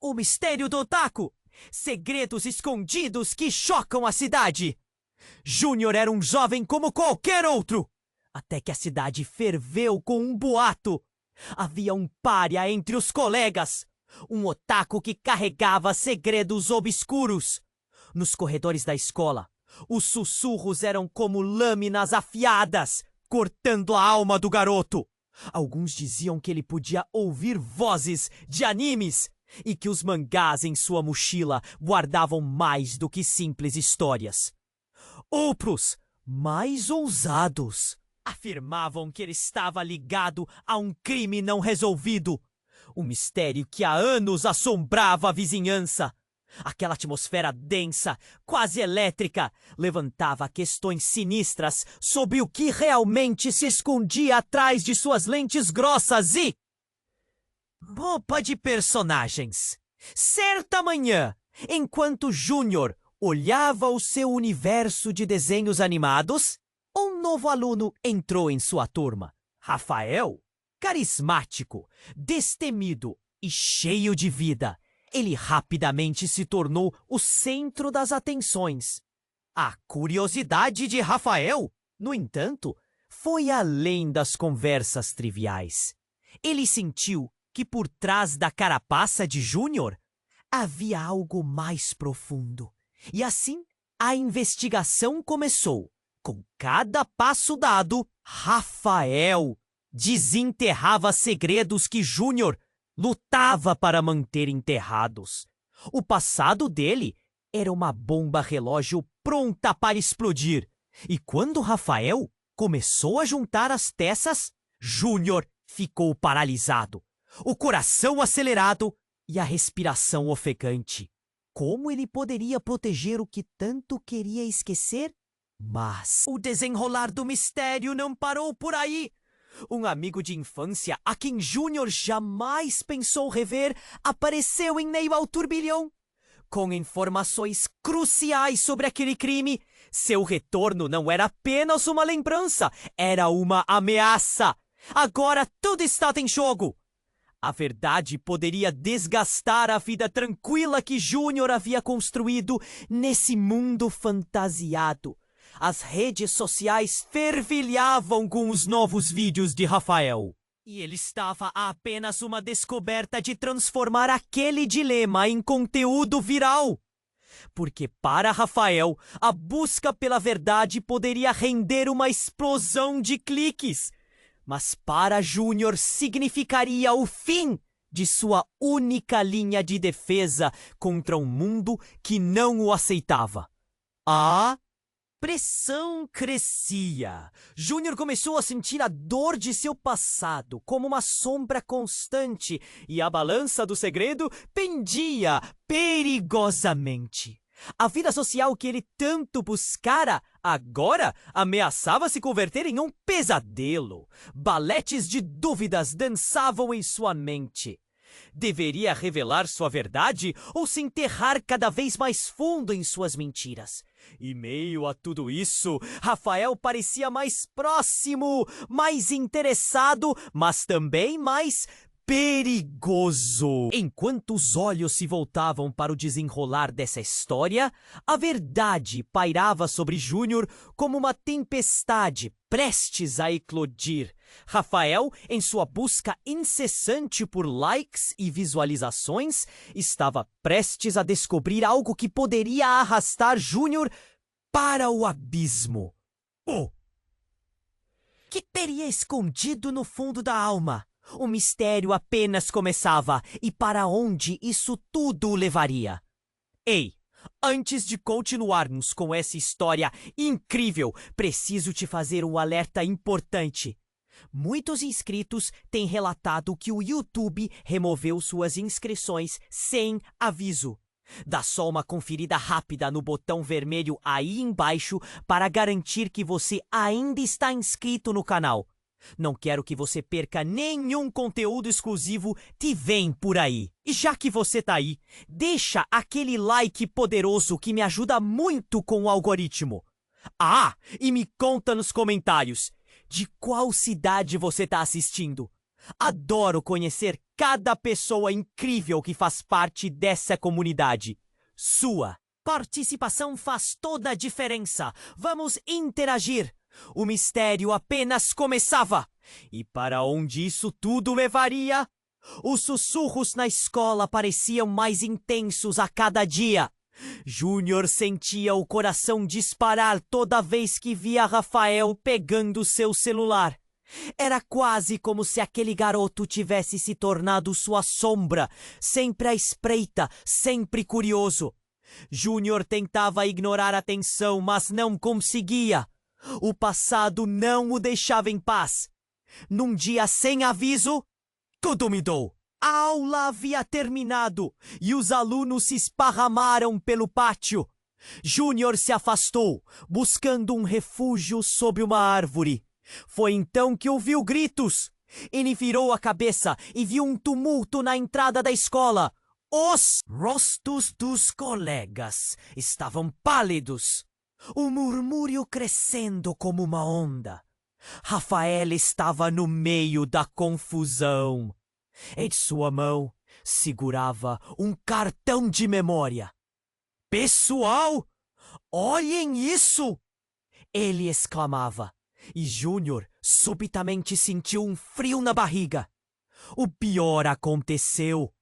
O mistério do otaku! Segredos escondidos que chocam a cidade! Júnior era um jovem como qualquer outro! Até que a cidade ferveu com um boato. Havia um pária entre os colegas. Um otaku que carregava segredos obscuros. Nos corredores da escola, os sussurros eram como lâminas afiadas, cortando a alma do garoto. Alguns diziam que ele podia ouvir vozes de animes e que os mangás em sua mochila guardavam mais do que simples histórias. Outros, mais ousados, afirmavam que ele estava ligado a um crime não resolvido, um mistério que há anos assombrava a vizinhança. Aquela atmosfera densa, quase elétrica, levantava questões sinistras sobre o que realmente se escondia atrás de suas lentes grossas e... Roupa de personagens. Certa manhã, enquanto Júnior olhava o seu universo de desenhos animados, um novo aluno entrou em sua turma. Rafael, carismático, destemido e cheio de vida, ele rapidamente se tornou o centro das atenções. A curiosidade de Rafael, no entanto, foi além das conversas triviais. Ele sentiu que por trás da carapaça de Júnior havia algo mais profundo. E assim, a investigação começou. Com cada passo dado, Rafael desenterrava segredos que Júnior lutava para manter enterrados. O passado dele era uma bomba relógio pronta para explodir. E quando Rafael começou a juntar as peças, Júnior ficou paralisado, o coração acelerado e a respiração ofegante. Como ele poderia proteger o que tanto queria esquecer? Mas o desenrolar do mistério não parou por aí. Um amigo de infância, a quem Júnior jamais pensou rever, apareceu em meio ao turbilhão. Com informações cruciais sobre aquele crime, seu retorno não era apenas uma lembrança, era uma ameaça. Agora tudo estava em jogo. A verdade poderia desgastar a vida tranquila que Júnior havia construído nesse mundo fantasiado. As redes sociais fervilhavam com os novos vídeos de Rafael. E ele estava a apenas uma descoberta de transformar aquele dilema em conteúdo viral. Porque para Rafael, a busca pela verdade poderia render uma explosão de cliques. Mas para Júnior significaria o fim de sua única linha de defesa contra um mundo que não o aceitava. A pressão crescia. Júnior começou a sentir a dor de seu passado como uma sombra constante e a balança do segredo pendia perigosamente. A vida social que ele tanto buscara agora ameaçava se converter em um pesadelo. Baletes de dúvidas dançavam em sua mente. Deveria revelar sua verdade ou se enterrar cada vez mais fundo em suas mentiras? E meio a tudo isso, Rafael parecia mais próximo, mais interessado, mas também mais perigoso. Enquanto os olhos se voltavam para o desenrolar dessa história, a verdade pairava sobre Júnior como uma tempestade prestes a eclodir. Rafael, em sua busca incessante por likes e visualizações, estava prestes a descobrir algo que poderia arrastar Júnior para o abismo. O que teria escondido no fundo da alma? O mistério apenas começava, e para onde isso tudo o levaria? Ei, antes de continuarmos com essa história incrível, preciso te fazer um alerta importante. Muitos inscritos têm relatado que o YouTube removeu suas inscrições sem aviso. Dá só uma conferida rápida no botão vermelho aí embaixo para garantir que você ainda está inscrito no canal. Não quero que você perca nenhum conteúdo exclusivo que vem por aí. E já que você tá aí, deixa aquele like poderoso que me ajuda muito com o algoritmo. Ah, e me conta nos comentários de qual cidade você tá assistindo. Adoro conhecer cada pessoa incrível que faz parte dessa comunidade. Sua participação faz toda a diferença. Vamos interagir. O mistério apenas começava. E para onde isso tudo levaria? Os sussurros na escola pareciam mais intensos a cada dia. Júnior sentia o coração disparar toda vez que via Rafael pegando seu celular. Era quase como se aquele garoto tivesse se tornado sua sombra, sempre à espreita, sempre curioso. Júnior tentava ignorar a tensão, mas não conseguia. O passado não o deixava em paz. Num dia sem aviso, tudo mudou. A aula havia terminado e os alunos se esparramaram pelo pátio. Júnior se afastou, buscando um refúgio sob uma árvore. Foi então que ouviu gritos. Ele virou a cabeça e viu um tumulto na entrada da escola. Os rostos dos colegas estavam pálidos. O murmúrio crescendo como uma onda. Rafael estava no meio da confusão. Em sua mão segurava um cartão de memória. Pessoal, olhem isso! Ele exclamava. E Júnior subitamente sentiu um frio na barriga. O pior aconteceu.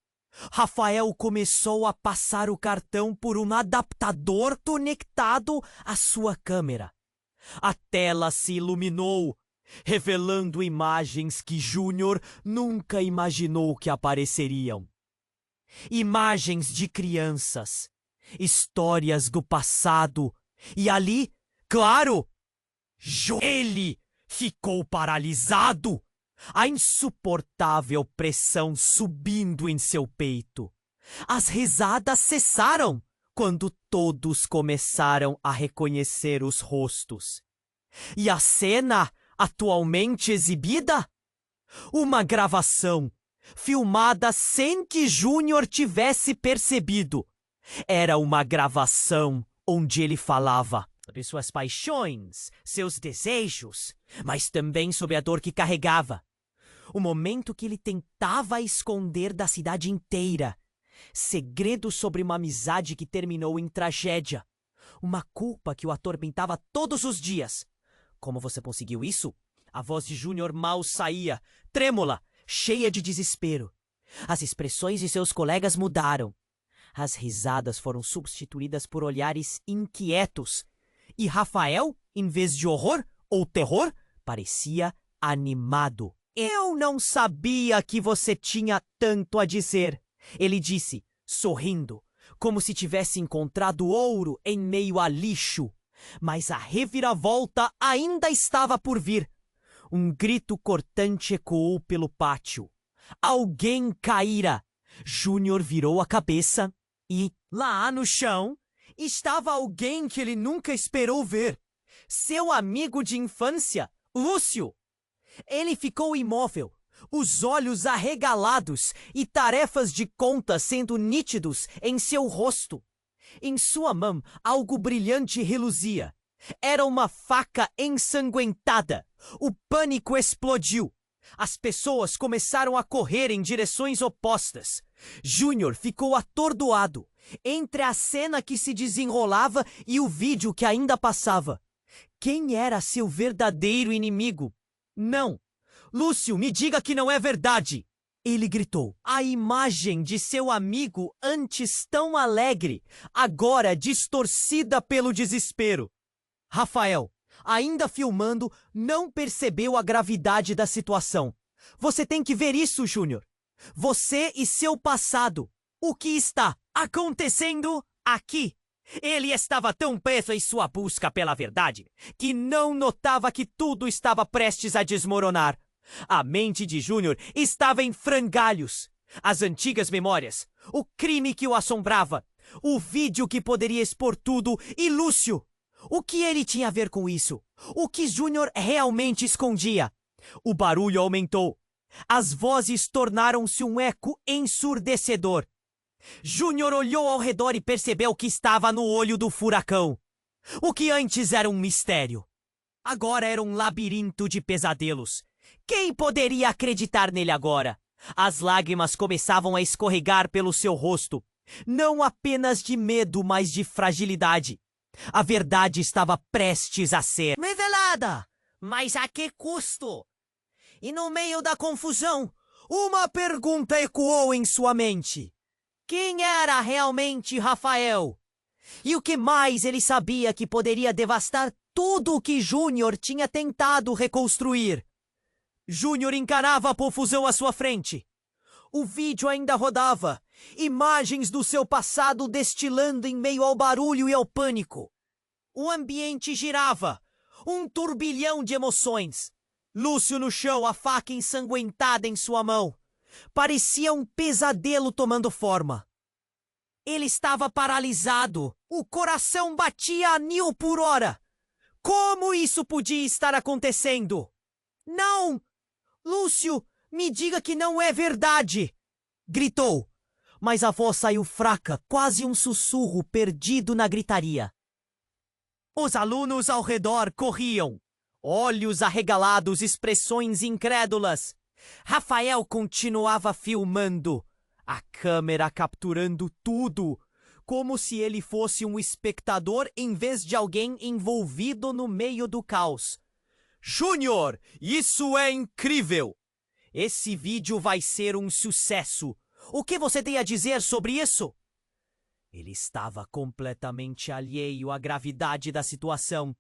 Rafael começou a passar o cartão por um adaptador conectado à sua câmera. A tela se iluminou, revelando imagens que Júnior nunca imaginou que apareceriam. Imagens de crianças, histórias do passado, e ali, claro, ele ficou paralisado, a insuportável pressão subindo em seu peito. As risadas cessaram quando todos começaram a reconhecer os rostos. E a cena atualmente exibida? Uma gravação, filmada sem que Júnior tivesse percebido. Era uma gravação onde ele falava sobre suas paixões, seus desejos, mas também sobre a dor que carregava. O momento que ele tentava esconder da cidade inteira. Segredo sobre uma amizade que terminou em tragédia. Uma culpa que o atormentava todos os dias. Como você conseguiu isso? A voz de Júnior mal saía, trêmula, cheia de desespero. As expressões de seus colegas mudaram. As risadas foram substituídas por olhares inquietos. E Rafael, em vez de horror ou terror, parecia animado. Eu não sabia que você tinha tanto a dizer, ele disse, sorrindo, como se tivesse encontrado ouro em meio a lixo. Mas a reviravolta ainda estava por vir. Um grito cortante ecoou pelo pátio. Alguém caíra. Júnior virou a cabeça e, lá no chão, estava alguém que ele nunca esperou ver. Seu amigo de infância, Lúcio. Ele ficou imóvel, os olhos arregalados e tarefas de conta sendo nítidos em seu rosto. Em sua mão, algo brilhante reluzia. Era uma faca ensanguentada. O pânico explodiu. As pessoas começaram a correr em direções opostas. Júnior ficou atordoado entre a cena que se desenrolava e o vídeo que ainda passava. Quem era seu verdadeiro inimigo? Não! Lúcio, me diga que não é verdade! Ele gritou. A imagem de seu amigo, antes tão alegre, agora distorcida pelo desespero. Rafael, ainda filmando, não percebeu a gravidade da situação. Você tem que ver isso, Júnior. Você e seu passado. O que está acontecendo aqui? Ele estava tão preso em sua busca pela verdade que não notava que tudo estava prestes a desmoronar. A mente de Júnior estava em frangalhos. As antigas memórias, o crime que o assombrava, o vídeo que poderia expor tudo e Lúcio. O que ele tinha a ver com isso? O que Júnior realmente escondia? O barulho aumentou. As vozes tornaram-se um eco ensurdecedor. Júnior olhou ao redor e percebeu que estava no olho do furacão. O que antes era um mistério, agora era um labirinto de pesadelos. Quem poderia acreditar nele agora? As lágrimas começavam a escorregar pelo seu rosto, não apenas de medo, mas de fragilidade. A verdade estava prestes a ser revelada, mas a que custo? E no meio da confusão, uma pergunta ecoou em sua mente. Quem era realmente Rafael? E o que mais ele sabia que poderia devastar tudo o que Júnior tinha tentado reconstruir? Júnior encarava a confusão à sua frente. O vídeo ainda rodava, imagens do seu passado destilando em meio ao barulho e ao pânico. O ambiente girava, um turbilhão de emoções. Lúcio no chão, a faca ensanguentada em sua mão. Parecia um pesadelo tomando forma. Ele estava paralisado, o coração batia a 1000 por hora. Como isso podia estar acontecendo? Não! Lúcio, me diga que não é verdade! Gritou, mas a voz saiu fraca, quase um sussurro perdido na gritaria. Os alunos ao redor corriam, olhos arregalados, expressões incrédulas. Rafael continuava filmando, a câmera capturando tudo, como se ele fosse um espectador em vez de alguém envolvido no meio do caos. Júnior, isso é incrível! Esse vídeo vai ser um sucesso. O que você tem a dizer sobre isso? Ele estava completamente alheio à gravidade da situação.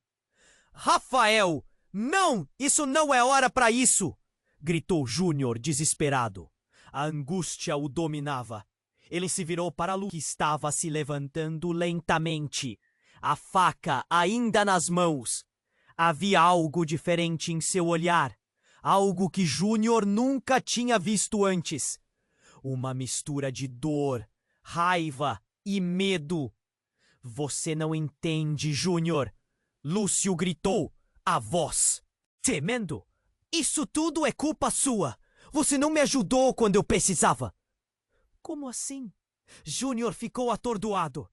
Rafael, não! Isso não é hora para isso! Gritou Júnior, desesperado. A angústia o dominava. Ele se virou para Lu, que estava se levantando lentamente, a faca ainda nas mãos. Havia algo diferente em seu olhar, algo que Júnior nunca tinha visto antes. Uma mistura de dor, raiva e medo. Você não entende, Júnior, Lúcio gritou, a voz tremendo. Isso tudo é culpa sua. Você não me ajudou quando eu precisava. Como assim? Júnior ficou atordoado.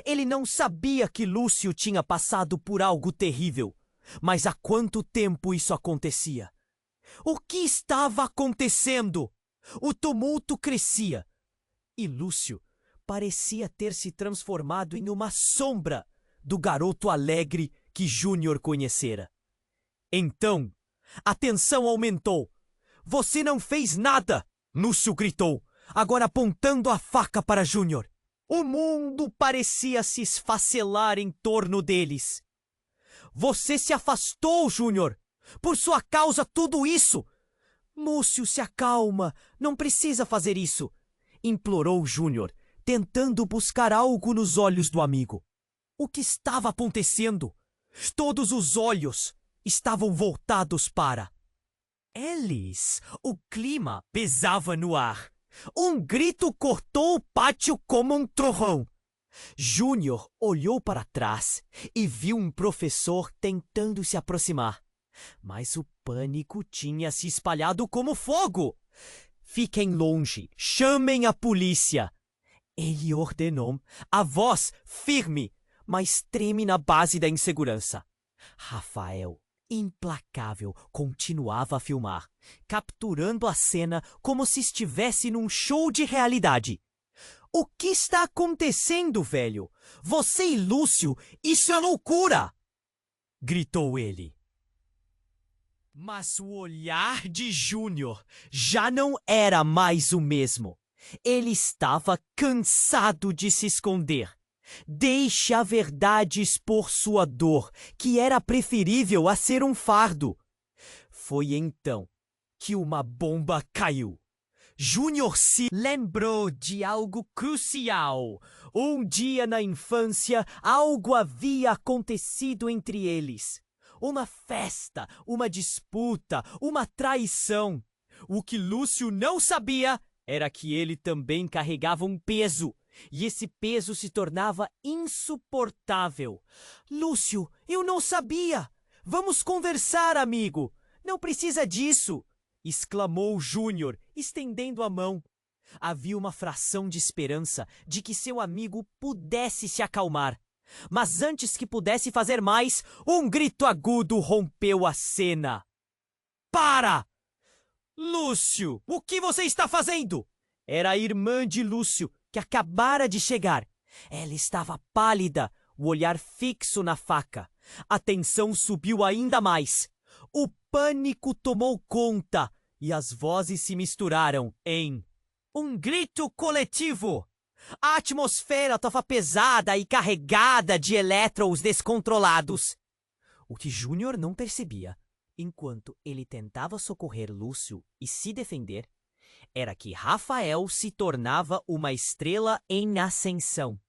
Ele não sabia que Lúcio tinha passado por algo terrível. Mas há quanto tempo isso acontecia? O que estava acontecendo? O tumulto crescia. E Lúcio parecia ter se transformado em uma sombra do garoto alegre que Júnior conhecera. Então, a tensão aumentou. Você não fez nada! Lúcio gritou, agora apontando a faca para Júnior. O mundo parecia se esfacelar em torno deles. Você se afastou, Júnior! Por sua causa, tudo isso! Lúcio, se acalma! Não precisa fazer isso! Implorou Júnior, tentando buscar algo nos olhos do amigo. O que estava acontecendo? Todos os olhos estavam voltados para eles. O clima pesava no ar. Um grito cortou o pátio como um trovão. Júnior olhou para trás e viu um professor tentando se aproximar. Mas o pânico tinha se espalhado como fogo. Fiquem longe, chamem a polícia. Ele ordenou, a voz firme, mas treme na base da insegurança. Rafael, implacável, continuava a filmar, capturando a cena como se estivesse num show de realidade. O que está acontecendo, velho? Você e Lúcio, isso é loucura! Gritou ele. Mas o olhar de Júnior já não era mais o mesmo. Ele estava cansado de se esconder. Deixe a verdade expor sua dor, que era preferível a ser um fardo. Foi então que uma bomba caiu. Júnior se lembrou de algo crucial. Um dia na infância, algo havia acontecido entre eles. Uma festa, uma disputa, uma traição. O que Lúcio não sabia era que ele também carregava um peso. E esse peso se tornava insuportável. Lúcio, eu não sabia. Vamos conversar, amigo. Não precisa disso, exclamou Júnior, estendendo a mão. Havia uma fração de esperança de que seu amigo pudesse se acalmar. Mas antes que pudesse fazer mais, um grito agudo rompeu a cena. Para! Lúcio, o que você está fazendo? Era a irmã de Lúcio, que acabara de chegar. Ela estava pálida, o olhar fixo na faca. A tensão subiu ainda mais. O pânico tomou conta e as vozes se misturaram em um grito coletivo. A atmosfera estava pesada e carregada de elétrons descontrolados. O que Júnior não percebia, enquanto ele tentava socorrer Lúcio e se defender, era que Rafael se tornava uma estrela em ascensão.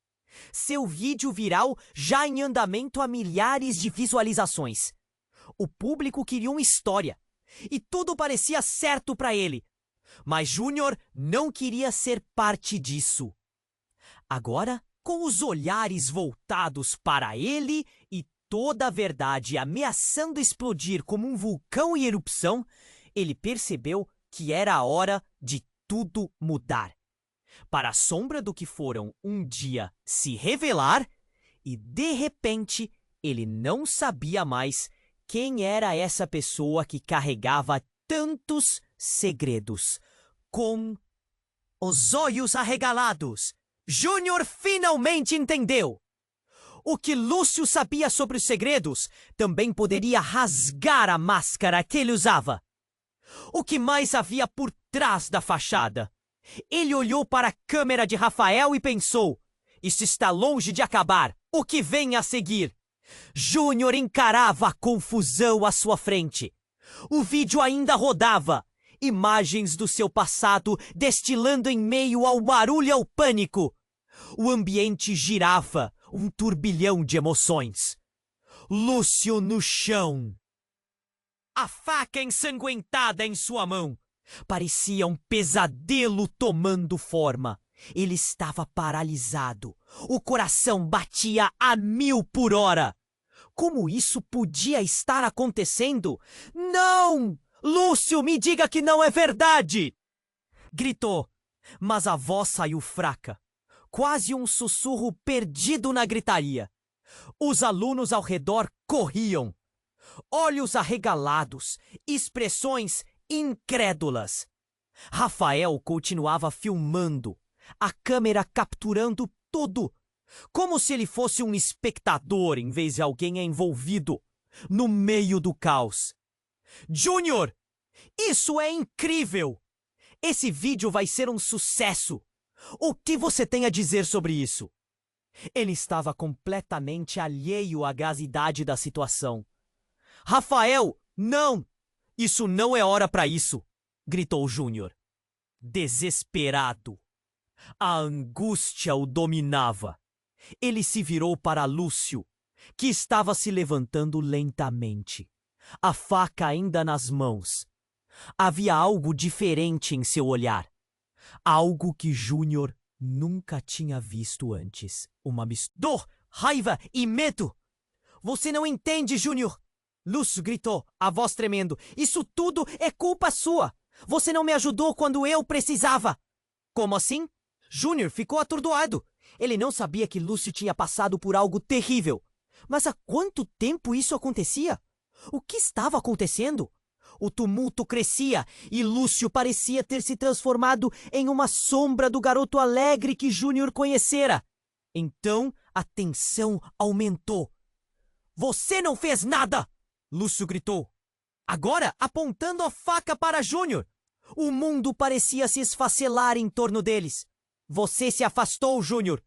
Seu vídeo viral já em andamento há milhares de visualizações. O público queria uma história, e tudo parecia certo para ele. Mas Júnior não queria ser parte disso. Agora, com os olhares voltados para ele e toda a verdade ameaçando explodir como um vulcão em erupção, ele percebeu que era a hora de tudo mudar. Para a sombra do que foram um dia se revelar, e de repente ele não sabia mais quem era essa pessoa que carregava tantos segredos. Com os olhos arregalados, Júnior finalmente entendeu. O que Lúcio sabia sobre os segredos também poderia rasgar a máscara que ele usava. O que mais havia por trás da fachada? Ele olhou para a câmera de Rafael e pensou: isso está longe de acabar. O que vem a seguir? Júnior encarava a confusão à sua frente. O vídeo ainda rodava. Imagens do seu passado destilando em meio ao barulho e ao pânico. O ambiente girava, um turbilhão de emoções. Lúcio no chão. A faca ensanguentada em sua mão. Parecia um pesadelo tomando forma. Ele estava paralisado. O coração batia a 1000 por hora. Como isso podia estar acontecendo? Não! Lúcio, me diga que não é verdade! Gritou, mas a voz saiu fraca. Quase um sussurro perdido na gritaria. Os alunos ao redor corriam. Olhos arregalados, expressões incrédulas. Rafael continuava filmando, a câmera capturando tudo, como se ele fosse um espectador em vez de alguém envolvido, no meio do caos. Júnior, isso é incrível! Esse vídeo vai ser um sucesso! O que você tem a dizer sobre isso? Ele estava completamente alheio à gravidade da situação. Rafael, não! Isso não é hora para isso! Gritou Júnior. Desesperado. A angústia o dominava. Ele se virou para Lúcio, que estava se levantando lentamente, a faca ainda nas mãos. Havia algo diferente em seu olhar. Algo que Júnior nunca tinha visto antes. Uma mistura de dor, raiva e medo. Você não entende, Júnior! Lúcio gritou, a voz tremendo. Isso tudo é culpa sua! Você não me ajudou quando eu precisava! Como assim? Júnior ficou atordoado. Ele não sabia que Lúcio tinha passado por algo terrível. Mas há quanto tempo isso acontecia? O que estava acontecendo? O tumulto crescia e Lúcio parecia ter se transformado em uma sombra do garoto alegre que Júnior conhecera. Então a tensão aumentou. Você não fez nada! Lúcio gritou, agora apontando a faca para Júnior. O mundo parecia se esfacelar em torno deles. Você se afastou, Júnior.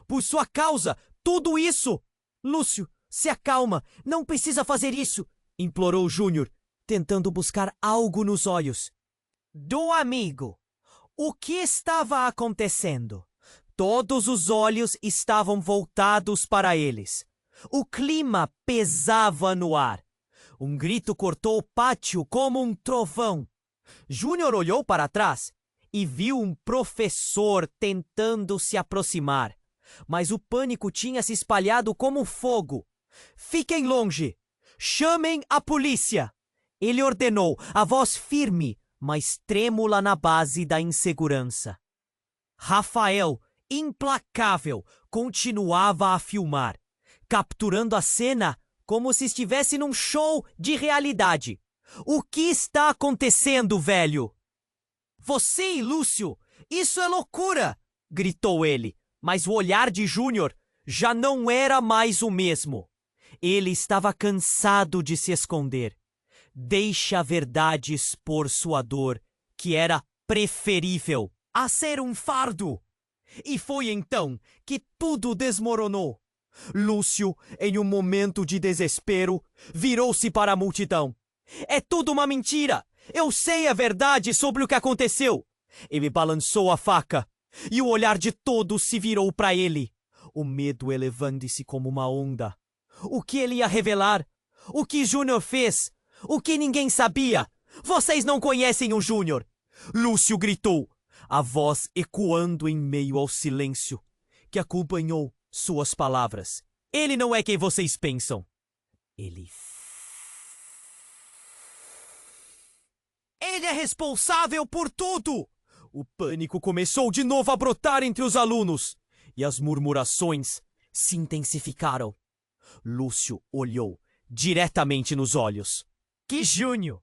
Por sua causa, tudo isso! Lúcio, se acalma, não precisa fazer isso, implorou Júnior, tentando buscar algo nos olhos. Do amigo, o que estava acontecendo? Todos os olhos estavam voltados para eles. O clima pesava no ar. Um grito cortou o pátio como um trovão. Júnior olhou para trás e viu um professor tentando se aproximar. Mas o pânico tinha se espalhado como fogo. Fiquem longe! Chamem a polícia! Ele ordenou, a voz firme, mas trêmula na base da insegurança. Rafael, implacável, continuava a filmar, capturando a cena como se estivesse num show de realidade. O que está acontecendo, velho? Você e Lúcio, isso é loucura! Gritou ele, mas o olhar de Júnior já não era mais o mesmo. Ele estava cansado de se esconder. Deixe a verdade expor sua dor, que era preferível a ser um fardo. E foi então que tudo desmoronou. Lúcio, em um momento de desespero, virou-se para a multidão. É tudo uma mentira! Eu sei a verdade sobre o que aconteceu! Ele balançou a faca, e o olhar de todos se virou para ele, o medo elevando-se como uma onda. O que ele ia revelar? O que Júnior fez? O que ninguém sabia? Vocês não conhecem o Júnior! Lúcio gritou, a voz ecoando em meio ao silêncio que acompanhou suas palavras. Ele não é quem vocês pensam. Ele é responsável por tudo! O pânico começou de novo a brotar entre os alunos e as murmurações se intensificaram. Lúcio olhou diretamente nos olhos. Que Júnior!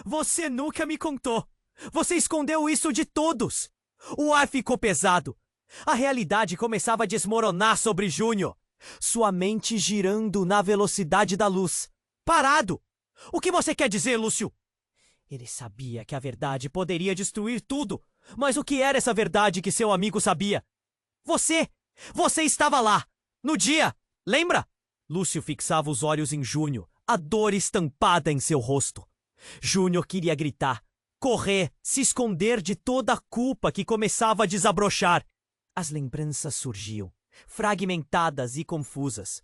Você nunca me contou! Você escondeu isso de todos! O ar ficou pesado. A realidade começava a desmoronar sobre Júnior. Sua mente girando na velocidade da luz. Parado! O que você quer dizer, Lúcio? Ele sabia que a verdade poderia destruir tudo. Mas o que era essa verdade que seu amigo sabia? Você estava lá, no dia, lembra? Lúcio fixava os olhos em Júnior, a dor estampada em seu rosto. Júnior queria gritar, correr, se esconder de toda a culpa que começava a desabrochar. As lembranças surgiam, fragmentadas e confusas.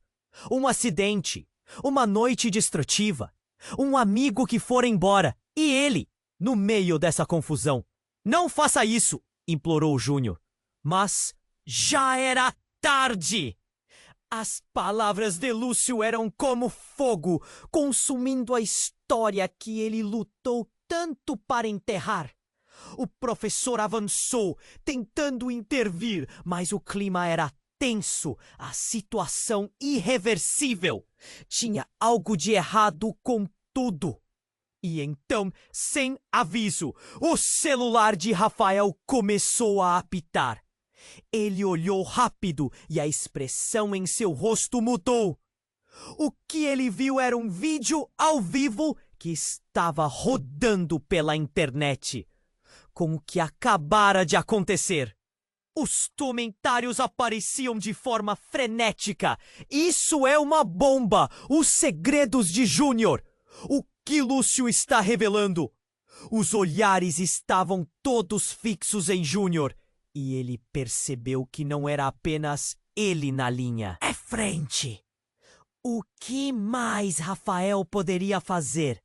Um acidente, uma noite destrutiva, um amigo que fora embora, e ele, no meio dessa confusão. Não faça isso, implorou Júnior. Mas já era tarde! As palavras de Lúcio eram como fogo, consumindo a história que ele lutou tanto para enterrar. O professor avançou, tentando intervir, mas o clima era tenso, a situação irreversível. Tinha algo de errado com tudo. E então, sem aviso, o celular de Rafael começou a apitar. Ele olhou rápido e a expressão em seu rosto mudou. O que ele viu era um vídeo ao vivo que estava rodando pela internet, com o que acabara de acontecer. Os comentários apareciam de forma frenética. Isso é uma bomba! Os segredos de Júnior! O que Lúcio está revelando? Os olhares estavam todos fixos em Júnior. E ele percebeu que não era apenas ele na linha. É frente! O que mais Rafael poderia fazer?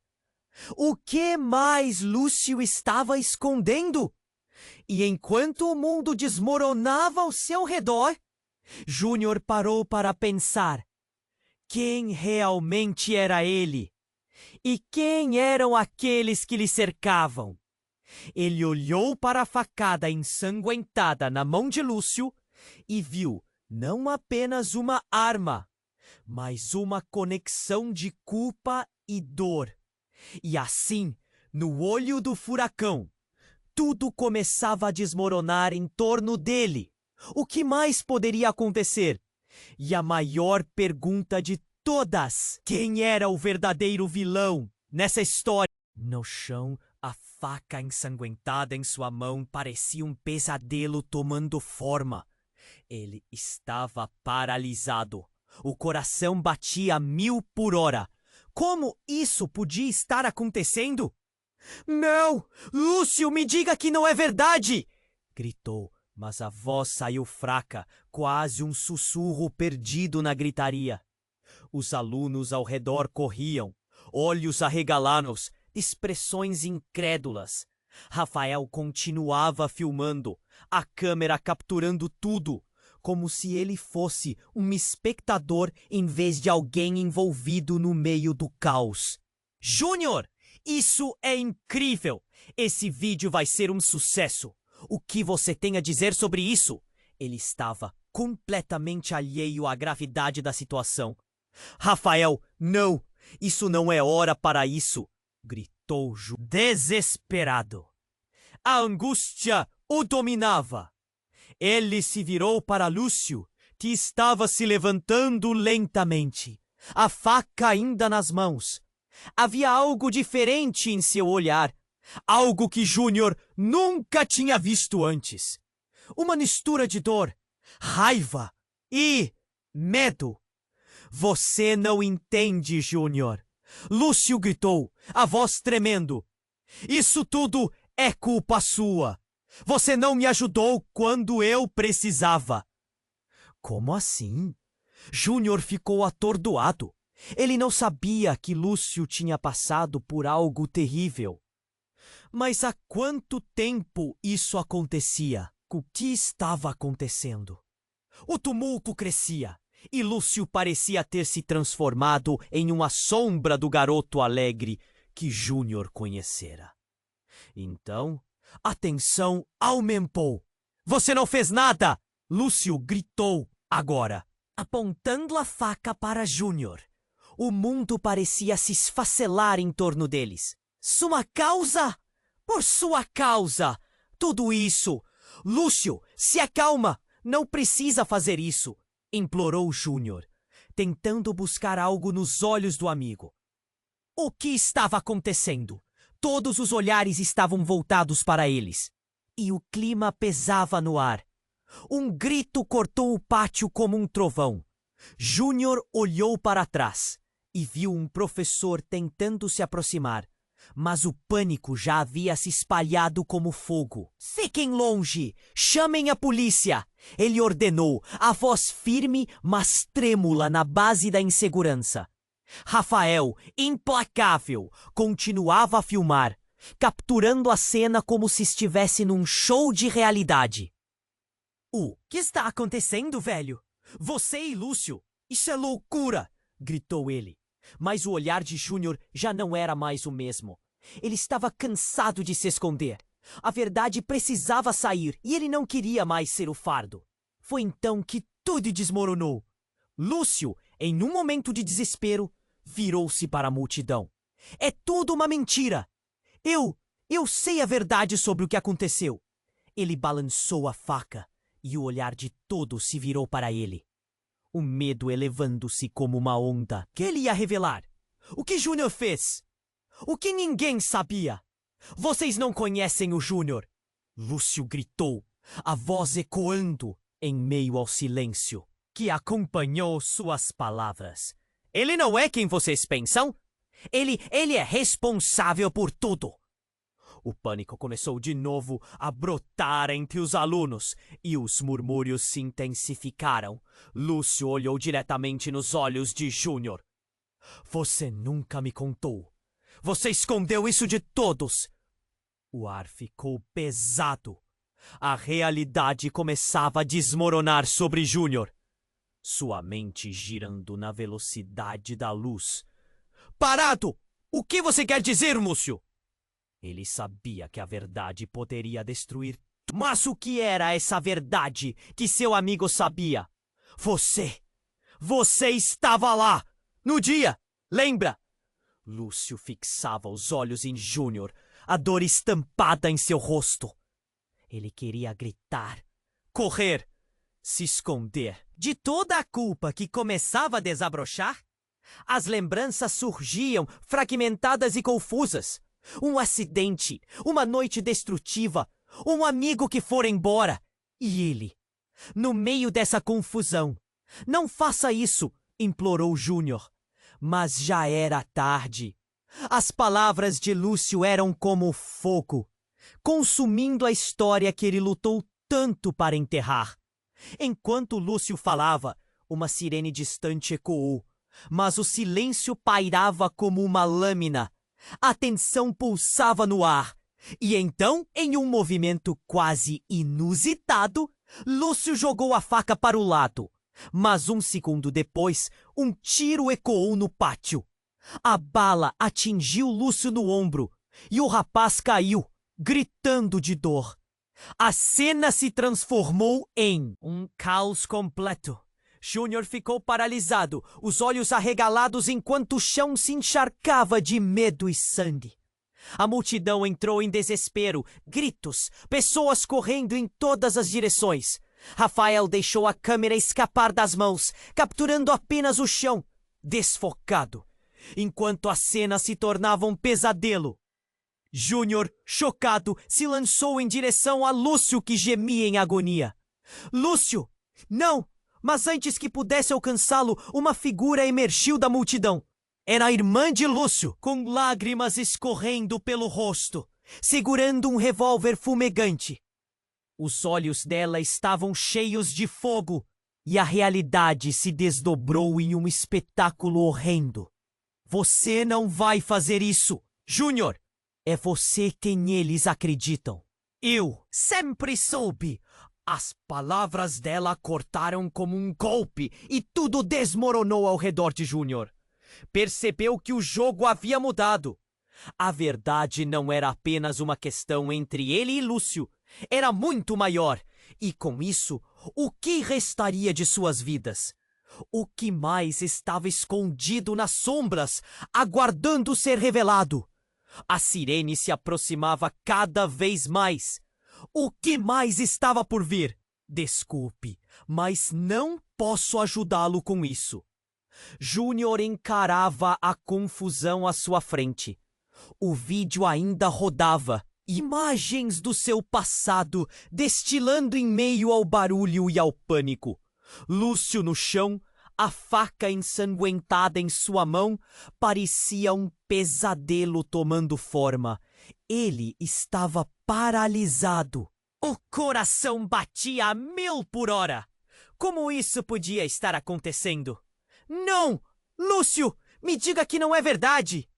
O que mais Lúcio estava escondendo? E enquanto o mundo desmoronava ao seu redor, Júnior parou para pensar. Quem realmente era ele? E quem eram aqueles que lhe cercavam? Ele olhou para a facada ensanguentada na mão de Lúcio e viu não apenas uma arma, mas uma conexão de culpa e dor. E assim, no olho do furacão, tudo começava a desmoronar em torno dele. O que mais poderia acontecer? E a maior pergunta de todas: quem era o verdadeiro vilão nessa história? No chão, a faca ensanguentada em sua mão parecia um pesadelo tomando forma. Ele estava paralisado. O coração batia a 1000 por hora. Como isso podia estar acontecendo? Não! Lúcio, me diga que não é verdade! Gritou, mas a voz saiu fraca, quase um sussurro perdido na gritaria. Os alunos ao redor corriam, olhos arregalados, expressões incrédulas. Rafael continuava filmando, a câmera capturando tudo, como se ele fosse um espectador em vez de alguém envolvido no meio do caos. Júnior, isso é incrível! Esse vídeo vai ser um sucesso. O que você tem a dizer sobre isso? Ele estava completamente alheio à gravidade da situação. Rafael, não! Isso não é hora para isso. gritou desesperado. A angústia o dominava. Ele se virou para Lúcio, que estava se levantando lentamente, a faca ainda nas mãos. Havia algo diferente em seu olhar, algo que Júnior nunca tinha visto antes. Uma mistura de dor, raiva e medo. Você não entende, Júnior. Lúcio gritou, a voz tremendo. Isso tudo é culpa sua. Você não me ajudou quando eu precisava. Como assim? Júnior ficou atordoado. Ele não sabia que Lúcio tinha passado por algo terrível. Mas há quanto tempo isso acontecia? O que estava acontecendo? O tumulto crescia e Lúcio parecia ter se transformado em uma sombra do garoto alegre que Júnior conhecera. Então, a tensão aumentou. Você não fez nada! Lúcio gritou agora, apontando a faca para Júnior. O mundo parecia se esfacelar em torno deles. Sua causa? Por sua causa! Tudo isso! Lúcio, se acalma! Não precisa fazer isso! Implorou Júnior, tentando buscar algo nos olhos do amigo. O que estava acontecendo? Todos os olhares estavam voltados para eles. E o clima pesava no ar. Um grito cortou o pátio como um trovão. Júnior olhou para trás e viu um professor tentando se aproximar. Mas o pânico já havia se espalhado como fogo. Fiquem longe! Chamem a polícia! Ele ordenou, a voz firme, mas trêmula na base da insegurança. Rafael, implacável, continuava a filmar, capturando a cena como se estivesse num show de realidade. O que está acontecendo, velho? Você e Lúcio? Isso é loucura! Gritou ele. Mas o olhar de Júnior já não era mais o mesmo. Ele estava cansado de se esconder. A verdade precisava sair e ele não queria mais ser o fardo. Foi então que tudo desmoronou. Lúcio, em um momento de desespero, virou-se para a multidão. É tudo uma mentira! Eu sei a verdade sobre o que aconteceu. Ele balançou a faca e o olhar de todos se virou para ele. O medo elevando-se como uma onda. Que ele ia revelar? O que Júnior fez? O que ninguém sabia? Vocês não conhecem o Júnior! Lúcio gritou, a voz ecoando em meio ao silêncio que acompanhou suas palavras. Ele não é quem vocês pensam? Ele é responsável por tudo! O pânico começou de novo a brotar entre os alunos e os murmúrios se intensificaram. Lúcio olhou diretamente nos olhos de Júnior. Você nunca me contou. Você escondeu isso de todos. O ar ficou pesado. A realidade começava a desmoronar sobre Júnior. Sua mente girando na velocidade da luz. Parado! O que você quer dizer, Lúcio? Ele sabia que a verdade poderia destruir. Mas o que era essa verdade que seu amigo sabia? Você estava lá! No dia! Lembra? Lúcio fixava os olhos em Júnior, a dor estampada em seu rosto. Ele queria gritar, correr, se esconder de toda a culpa que começava a desabrochar. As lembranças surgiam, fragmentadas e confusas. Um acidente, uma noite destrutiva, um amigo que fora embora. E ele, no meio dessa confusão. Não faça isso, implorou Júnior. Mas já era tarde. As palavras de Lúcio eram como fogo, consumindo a história que ele lutou tanto para enterrar. Enquanto Lúcio falava, uma sirene distante ecoou, mas o silêncio pairava como uma lâmina. A tensão pulsava no ar. E então, em um movimento quase inusitado, Lúcio jogou a faca para o lado. Mas um segundo depois, um tiro ecoou no pátio. A bala atingiu Lúcio no ombro e o rapaz caiu, gritando de dor. A cena se transformou em um caos completo. Júnior ficou paralisado, os olhos arregalados enquanto o chão se encharcava de medo e sangue. A multidão entrou em desespero, gritos, pessoas correndo em todas as direções. Rafael deixou a câmera escapar das mãos, capturando apenas o chão, desfocado, enquanto a cena se tornava um pesadelo. Júnior, chocado, se lançou em direção a Lúcio, que gemia em agonia. Lúcio! Não! Mas antes que pudesse alcançá-lo, uma figura emergiu da multidão. Era a irmã de Lúcio, com lágrimas escorrendo pelo rosto, segurando um revólver fumegante. Os olhos dela estavam cheios de fogo e a realidade se desdobrou em um espetáculo horrendo. Você não vai fazer isso, Júnior! É você quem eles acreditam. Eu sempre soube. As palavras dela cortaram como um golpe e tudo desmoronou ao redor de Júnior. Percebeu que o jogo havia mudado. A verdade não era apenas uma questão entre ele e Lúcio. Era muito maior. E com isso, o que restaria de suas vidas? O que mais estava escondido nas sombras, aguardando ser revelado? A sirene se aproximava cada vez mais. O que mais estava por vir? Desculpe, mas não posso ajudá-lo com isso. Júnior encarava a confusão à sua frente. O vídeo ainda rodava. Imagens do seu passado destilando em meio ao barulho e ao pânico. Lúcio no chão, a faca ensanguentada em sua mão, parecia um pesadelo tomando forma. Ele estava paralisado. O coração batia a 1000 por hora. Como isso podia estar acontecendo? Não! Lúcio, me diga que não é verdade!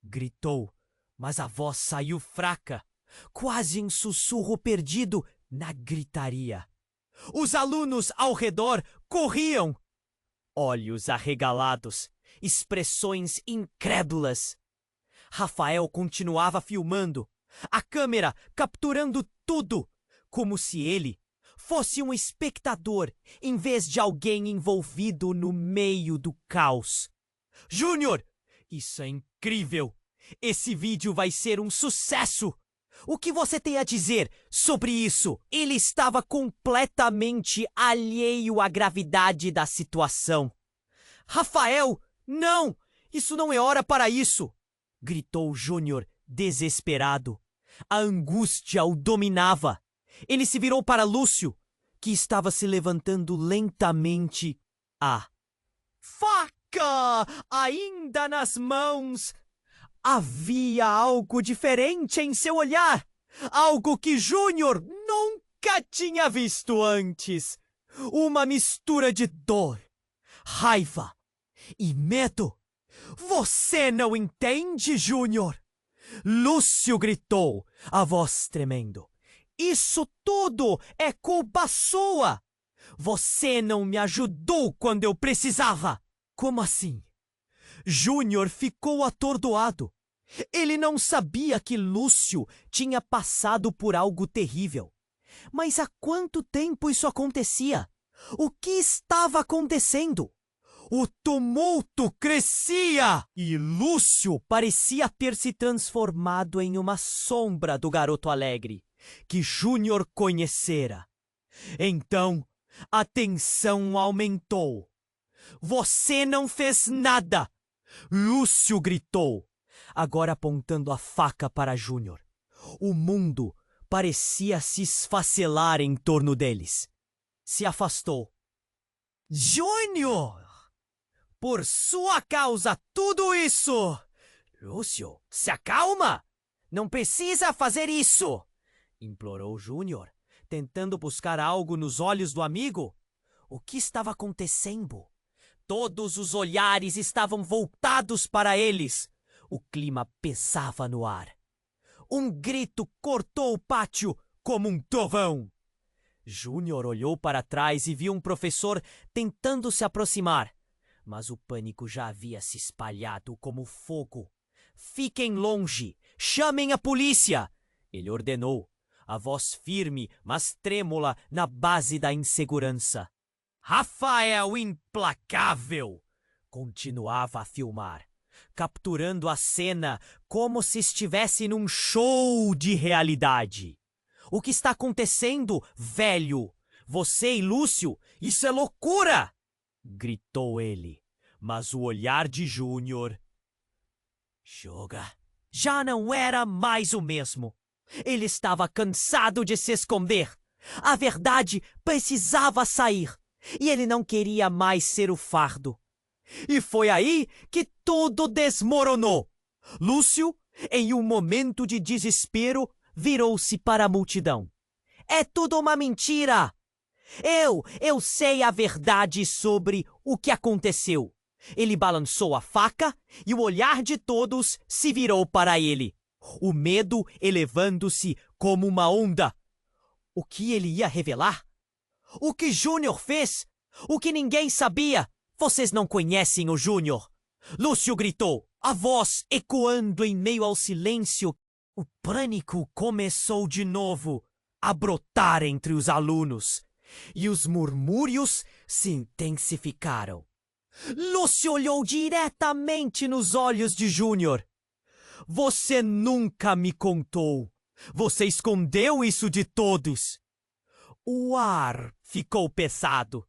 Gritou, mas a voz saiu fraca, quase em sussurro perdido na gritaria. Os alunos ao redor corriam. Olhos arregalados, expressões incrédulas. Rafael continuava filmando, a câmera capturando tudo, como se ele fosse um espectador em vez de alguém envolvido no meio do caos. Júnior, isso é incrível! Esse vídeo vai ser um sucesso! O que você tem a dizer sobre isso? Ele estava completamente alheio à gravidade da situação. Rafael, não! Isso não é hora para isso! Gritou Júnior, desesperado. A angústia o dominava. Ele se virou para Lúcio, que estava se levantando lentamente. A faca ainda nas mãos! Havia algo diferente em seu olhar, algo que Júnior nunca tinha visto antes. Uma mistura de dor, raiva e medo. Você não entende, Júnior? Lúcio gritou, a voz tremendo. Isso tudo é culpa sua! Você não me ajudou quando eu precisava! Como assim? Júnior ficou atordoado. Ele não sabia que Lúcio tinha passado por algo terrível. Mas há quanto tempo isso acontecia? O que estava acontecendo? O tumulto crescia e Lúcio parecia ter se transformado em uma sombra do garoto alegre que Júnior conhecera. Então, a tensão aumentou. Você não fez nada! Lúcio gritou, agora apontando a faca para Júnior. O mundo parecia se esfacelar em torno deles. Se afastou. Júnior! Por sua causa, tudo isso! Lúcio, se acalma! Não precisa fazer isso! Implorou Júnior, tentando buscar algo nos olhos do amigo. O que estava acontecendo? Todos os olhares estavam voltados para eles. O clima pesava no ar. Um grito cortou o pátio como um trovão. Júnior olhou para trás e viu um professor tentando se aproximar. Mas o pânico já havia se espalhado como fogo. Fiquem longe! Chamem a polícia! Ele ordenou, a voz firme, mas trêmula na base da insegurança. Rafael implacável! Continuava a filmar, capturando a cena como se estivesse num show de realidade. O que está acontecendo, velho? Você e Lúcio, isso é loucura! Gritou ele, mas o olhar de Júnior já não era mais o mesmo. Ele estava cansado de se esconder. A verdade precisava sair, e ele não queria mais ser o fardo. E foi aí que tudo desmoronou. Lúcio, em um momento de desespero, virou-se para a multidão. É tudo uma mentira! Eu sei a verdade sobre o que aconteceu. Ele balançou a faca e o olhar de todos se virou para ele. O medo elevando-se como uma onda. O que ele ia revelar? O que Júnior fez? O que ninguém sabia? Vocês não conhecem o Júnior. Lúcio gritou, a voz ecoando em meio ao silêncio. O pânico começou de novo a brotar entre os alunos. E os murmúrios se intensificaram. Lúcio olhou diretamente nos olhos de Júnior. Você nunca me contou. Você escondeu isso de todos. O ar ficou pesado.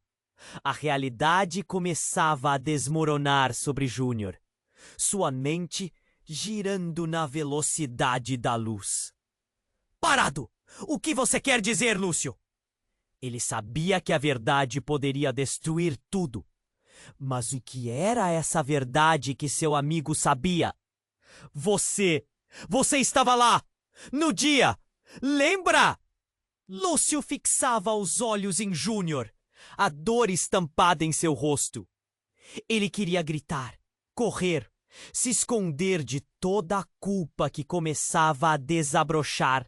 A realidade começava a desmoronar sobre Júnior. Sua mente girando na velocidade da luz. Parado! O que você quer dizer, Lúcio? Ele sabia que a verdade poderia destruir tudo. Mas o que era essa verdade que seu amigo sabia? Você estava lá, no dia, lembra? Lúcio fixava os olhos em Júnior, a dor estampada em seu rosto. Ele queria gritar, correr, se esconder de toda a culpa que começava a desabrochar.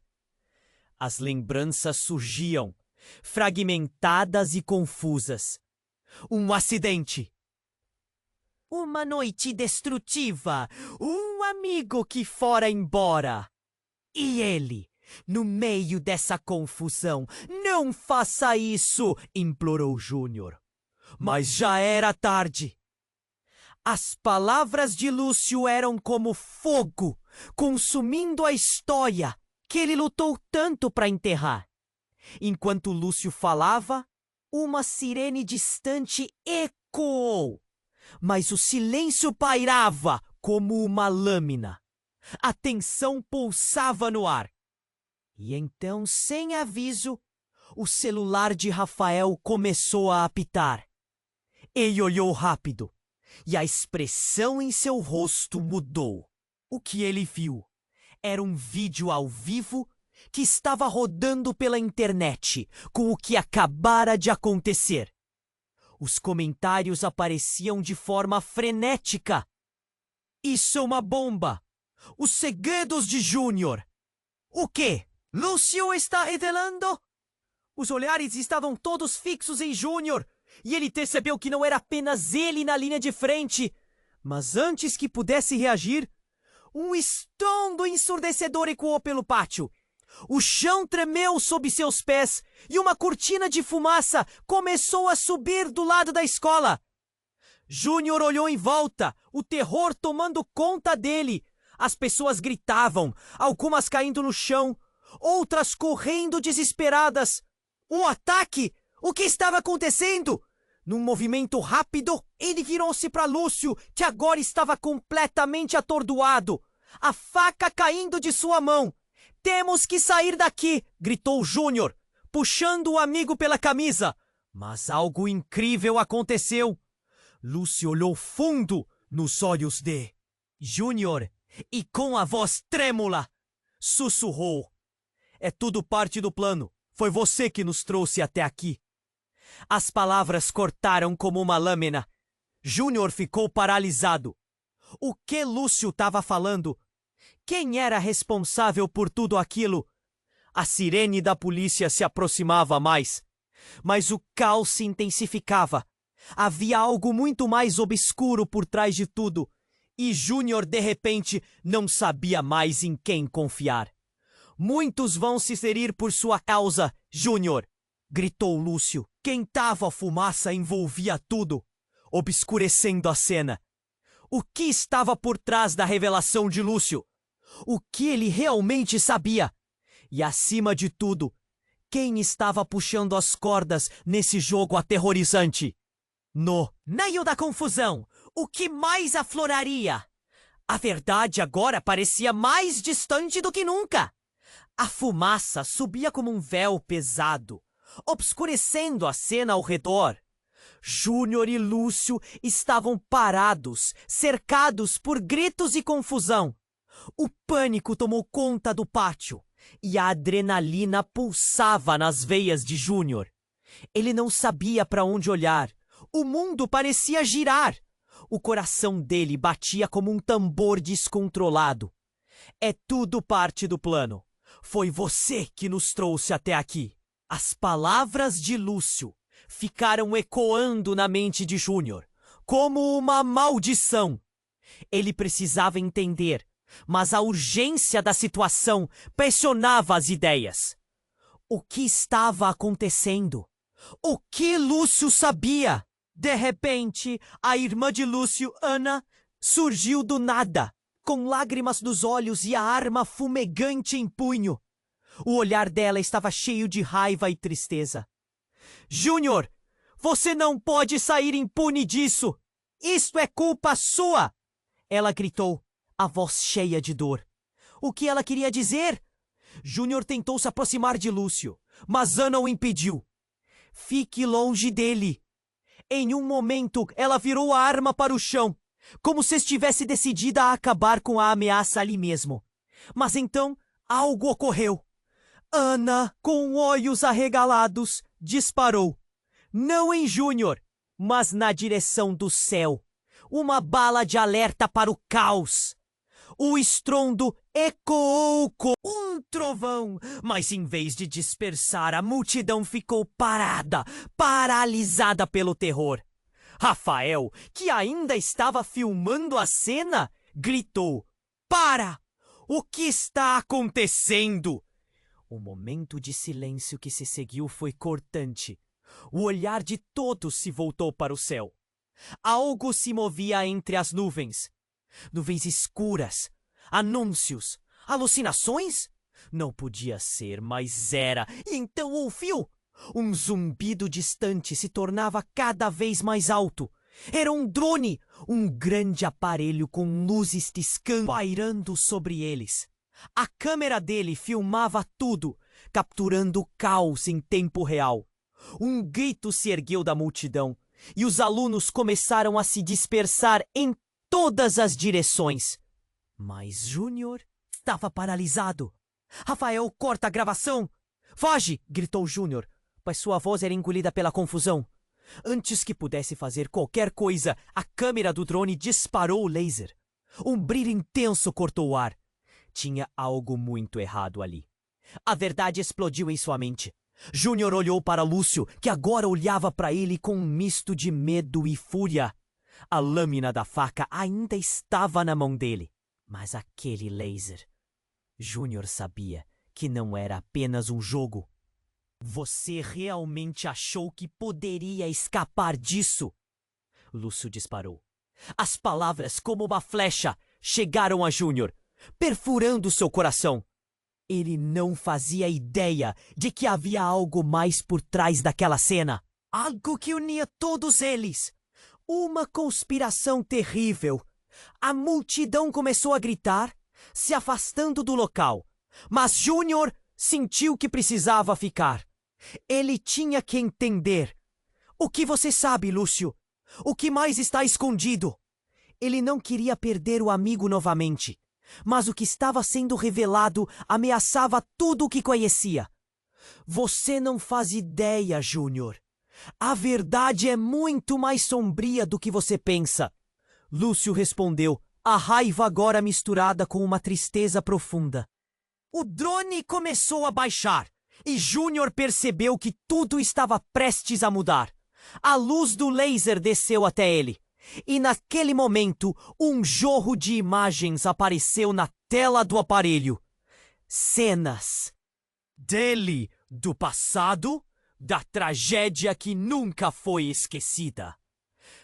As lembranças surgiam, fragmentadas e confusas. Um acidente. Uma noite destrutiva. Um amigo que fora embora. E ele, no meio dessa confusão. Não faça isso, implorou Júnior. Mas já era tarde. As palavras de Lúcio eram como fogo, consumindo a história que ele lutou tanto para enterrar. Enquanto Lúcio falava, uma sirene distante ecoou, mas o silêncio pairava como uma lâmina. A tensão pulsava no ar. E então, sem aviso, o celular de Rafael começou a apitar. Ele olhou rápido, e a expressão em seu rosto mudou. O que ele viu era um vídeo ao vivo que estava rodando pela internet com o que acabara de acontecer. Os comentários apareciam de forma frenética. Isso é uma bomba! Os segredos de Júnior! O quê? Lúcio está revelando? Os olhares estavam todos fixos em Júnior, e ele percebeu que não era apenas ele na linha de frente. Mas antes que pudesse reagir, um estrondo ensurdecedor ecoou pelo pátio. O chão tremeu sob seus pés e uma cortina de fumaça começou a subir do lado da escola. Júnior olhou em volta, o terror tomando conta dele. As pessoas gritavam, algumas caindo no chão, outras correndo desesperadas. Um ataque! O que estava acontecendo? Num movimento rápido, ele virou-se para Lúcio, que agora estava completamente atordoado. A faca caindo de sua mão. Temos que sair daqui! Gritou Júnior, puxando o amigo pela camisa. Mas algo incrível aconteceu. Lúcio olhou fundo nos olhos de Júnior e com a voz trêmula sussurrou. É tudo parte do plano. Foi você que nos trouxe até aqui. As palavras cortaram como uma lâmina. Júnior ficou paralisado. O que Lúcio estava falando? Quem era responsável por tudo aquilo? A sirene da polícia se aproximava mais. Mas o caos se intensificava. Havia algo muito mais obscuro por trás de tudo. E Júnior, de repente, não sabia mais em quem confiar. Muitos vão se ferir por sua causa, Júnior, gritou Lúcio. Quentava a fumaça envolvia tudo, obscurecendo a cena. O que estava por trás da revelação de Lúcio? O que ele realmente sabia? E, acima de tudo, quem estava puxando as cordas nesse jogo aterrorizante? No meio da confusão, o que mais afloraria? A verdade agora parecia mais distante do que nunca. A fumaça subia como um véu pesado, obscurecendo a cena ao redor. Júnior e Lúcio estavam parados, cercados por gritos e confusão. O pânico tomou conta do pátio e a adrenalina pulsava nas veias de Júnior. Ele não sabia para onde olhar. O mundo parecia girar. O coração dele batia como um tambor descontrolado. É tudo parte do plano. Foi você que nos trouxe até aqui. As palavras de Lúcio ficaram ecoando na mente de Júnior, como uma maldição. Ele precisava entender, mas a urgência da situação pressionava as ideias. O que estava acontecendo? O que Lúcio sabia? De repente, a irmã de Lúcio, Ana, surgiu do nada, com lágrimas nos olhos e a arma fumegante em punho. O olhar dela estava cheio de raiva e tristeza. Júnior, você não pode sair impune disso! Isto é culpa sua! Ela gritou, a voz cheia de dor. O que ela queria dizer? Júnior tentou se aproximar de Lúcio, mas Ana o impediu. Fique longe dele. Em um momento, ela virou a arma para o chão, como se estivesse decidida a acabar com a ameaça ali mesmo. Mas então, algo ocorreu. Ana, com olhos arregalados, disparou. Não em Júnior, mas na direção do céu. Uma bala de alerta para o caos. O estrondo ecoou como um trovão, mas em vez de dispersar, a multidão ficou parada, paralisada pelo terror. Rafael, que ainda estava filmando a cena, gritou: "Para! O que está acontecendo?" O momento de silêncio que se seguiu foi cortante. O olhar de todos se voltou para o céu. Algo se movia entre as nuvens. Nuvens escuras. Anúncios. Alucinações? Não podia ser, mas era. E então ouviu. Um zumbido distante se tornava cada vez mais alto. Era um drone, um grande aparelho com luzes piscando pairando sobre eles. A câmera dele filmava tudo, capturando o caos em tempo real. Um grito se ergueu da multidão e os alunos começaram a se dispersar em todas as direções. Mas Júnior estava paralisado. Rafael, corta a gravação! Foge! Gritou Júnior, mas sua voz era engolida pela confusão. Antes que pudesse fazer qualquer coisa, a câmera do drone disparou o laser. Um brilho intenso cortou o ar. Tinha algo muito errado ali. A verdade explodiu em sua mente. Júnior olhou para Lúcio, que agora olhava para ele com um misto de medo e fúria. A lâmina da faca ainda estava na mão dele. Mas aquele laser... Júnior sabia que não era apenas um jogo. Você realmente achou que poderia escapar disso? Lúcio disparou. As palavras, como uma flecha, chegaram a Júnior, perfurando seu coração. Ele não fazia ideia de que havia algo mais por trás daquela cena. Algo que unia todos eles. Uma conspiração terrível. A multidão começou a gritar, se afastando do local. Mas Júnior sentiu que precisava ficar. Ele tinha que entender. O que você sabe, Lúcio? O que mais está escondido? Ele não queria perder o amigo novamente. Mas o que estava sendo revelado ameaçava tudo o que conhecia. Você não faz ideia, Júnior. A verdade é muito mais sombria do que você pensa. Lúcio respondeu, a raiva agora misturada com uma tristeza profunda. O drone começou a baixar e Júnior percebeu que tudo estava prestes a mudar. A luz do laser desceu até ele. E naquele momento, um jorro de imagens apareceu na tela do aparelho. Cenas dele do passado, da tragédia que nunca foi esquecida.